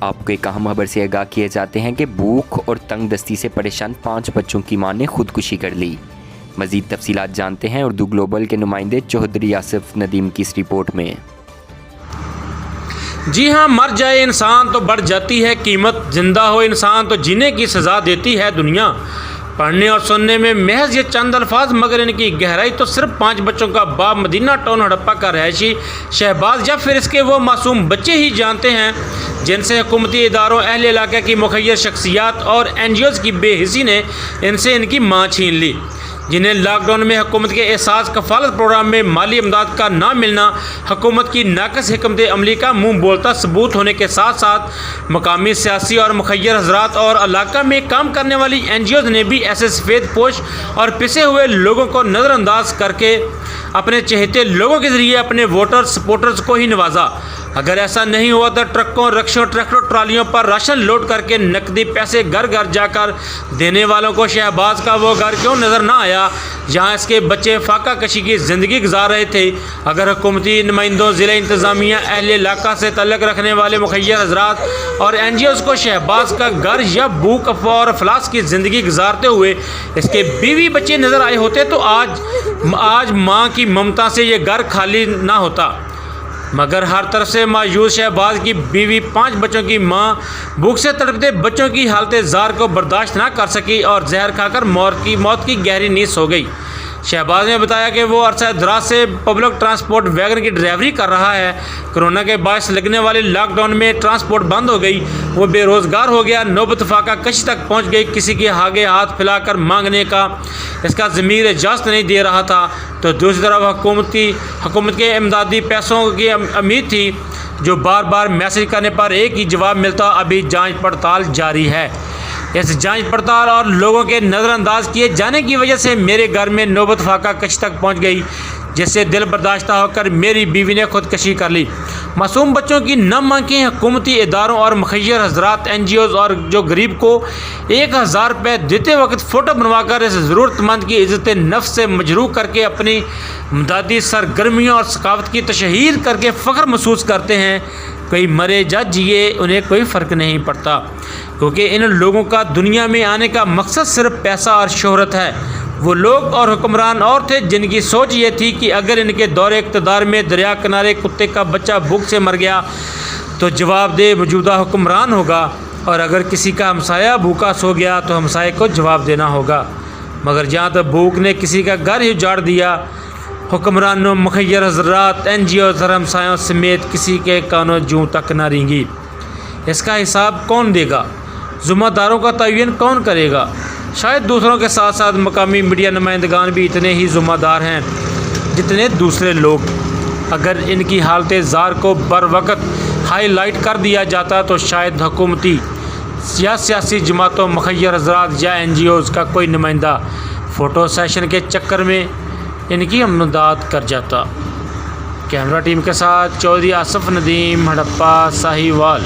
آپ کو ایک اہم خبر سے آگاہ کیے جاتے ہیں کہ بھوک اور تنگ دستی سے پریشان 5 بچوں کی ماں نے خودکشی کر لی۔ مزید تفصیلات جانتے ہیں اردو گلوبل کے نمائندے چودھری آصف ندیم کی اس رپورٹ میں۔ جی ہاں، مر جائے انسان تو بڑھ جاتی ہے قیمت، زندہ ہو انسان تو جینے کی سزا دیتی ہے دنیا۔ پڑھنے اور سننے میں محض یہ چند الفاظ، مگر ان کی گہرائی تو صرف 5 بچوں کا باپ مدینہ ٹاؤن ہڑپا کا رہائشی شہباز یا پھر اس کے وہ معصوم بچے ہی جانتے ہیں جن سے حکومتی اداروں، اہل علاقے کی مخیر شخصیات اور NGOs کی بے حسی نے ان سے ان کی ماں چھین لی، جنہیں لاک ڈاؤن میں حکومت کے احساس کفالت پروگرام میں مالی امداد کا نہ ملنا حکومت کی ناقص حکمت عملی کا منہ بولتا ثبوت ہونے کے ساتھ ساتھ مقامی سیاسی اور مخیر حضرات اور علاقہ میں کام کرنے والی NGOs نے بھی ایسے سفید پوش اور پسے ہوئے لوگوں کو نظر انداز کر کے اپنے چہتے لوگوں کے ذریعے اپنے ووٹر سپورٹرز کو ہی نوازا۔ اگر ایسا نہیں ہوا تو ٹرکوں، رکشوں، ٹریکٹر ٹرالیوں پر راشن لوڈ کر کے نقدی پیسے گھر گھر جا کر دینے والوں کو شہباز کا وہ گھر کیوں نظر نہ آیا جہاں اس کے بچے فاقہ کشی کی زندگی گزار رہے تھے؟ اگر حکومتی نمائندوں، ضلع انتظامیہ، اہل علاقہ سے تعلق رکھنے والے مخیر حضرات اور NGOs کو شہباز کا گھر یا بھوک اور افلاس کی زندگی گزارتے ہوئے اس کے بیوی بچے نظر آئے ہوتے تو آج ماں کی ممتا سے یہ گھر خالی نہ ہوتا۔ مگر ہر طرف سے مایوس شہباز کی بیوی 5 بچوں کی ماں بھوک سے تڑپتے بچوں کی حالت زار کو برداشت نہ کر سکی اور زہر کھا کر موت کی گہری نیند سو گئی۔ شہباز نے بتایا کہ وہ عرصہ دراز سے پبلک ٹرانسپورٹ ویگن کی ڈرائیوری کر رہا ہے۔ کرونا کے باعث لگنے والے لاک ڈاؤن میں ٹرانسپورٹ بند ہو گئی، وہ بے روزگار ہو گیا، نوبت فاقہ کشی تک پہنچ گئی۔ کسی کے آگے ہاتھ پھیلا کر مانگنے کا اس کا ضمیر اجازت نہیں دے رہا تھا، تو دوسری طرف حکومت کے امدادی پیسوں کی امید تھی، جو بار بار میسج کرنے پر ایک ہی جواب ملتا، ابھی جانچ پڑتال جاری ہے۔ اس جانچ پڑتال اور لوگوں کے نظر انداز کیے جانے کی وجہ سے میرے گھر میں نوبت فاقہ کشی تک پہنچ گئی، جس سے دل برداشتہ ہو کر میری بیوی نے خودکشی کر لی۔ معصوم بچوں کی نم آنکھیں حکومتی اداروں اور مخیر حضرات، NGOs اور جو غریب کو 1000 روپے دیتے وقت فوٹو بنوا کر اس ضرورت مند کی عزت نفس سے مجروح کر کے اپنی امدادی سرگرمیوں اور ثقافت کی تشہیر کر کے فخر محسوس کرتے ہیں۔ کوئی مرے یا جیے انہیں کوئی فرق نہیں پڑتا، کیونکہ ان لوگوں کا دنیا میں آنے کا مقصد صرف پیسہ اور شہرت ہے۔ وہ لوگ اور حکمران اور تھے جن کی سوچ یہ تھی کہ اگر ان کے دور اقتدار میں دریا کنارے کتے کا بچہ بھوک سے مر گیا تو جواب دہ موجودہ حکمران ہوگا، اور اگر کسی کا ہمسایہ بھوکا سو گیا تو ہمسائے کو جواب دینا ہوگا۔ مگر جہاں تک بھوک نے کسی کا گھر ہی اجاڑ دیا، حکمرانوں، مخیر حضرات، NGOs اور ہمسایوں سمیت کسی کے کانوں جوں تک نہ رینگی۔ اس کا حساب کون دے گا؟ ذمہ داروں کا تعین کون کرے گا؟ شاید دوسروں کے ساتھ ساتھ مقامی میڈیا نمائندگان بھی اتنے ہی ذمہ دار ہیں جتنے دوسرے لوگ۔ اگر ان کی حالت زار کو بر وقت ہائی لائٹ کر دیا جاتا تو شاید حکومتی یا سیاسی جماعتوں، مخیر حضرات یا NGOs کا کوئی نمائندہ فوٹو سیشن کے چکر میں ان کی امداد کر جاتا۔ کیمرہ ٹیم کے ساتھ چودھری آصف ندیم، ہڑپا، ساہیوال۔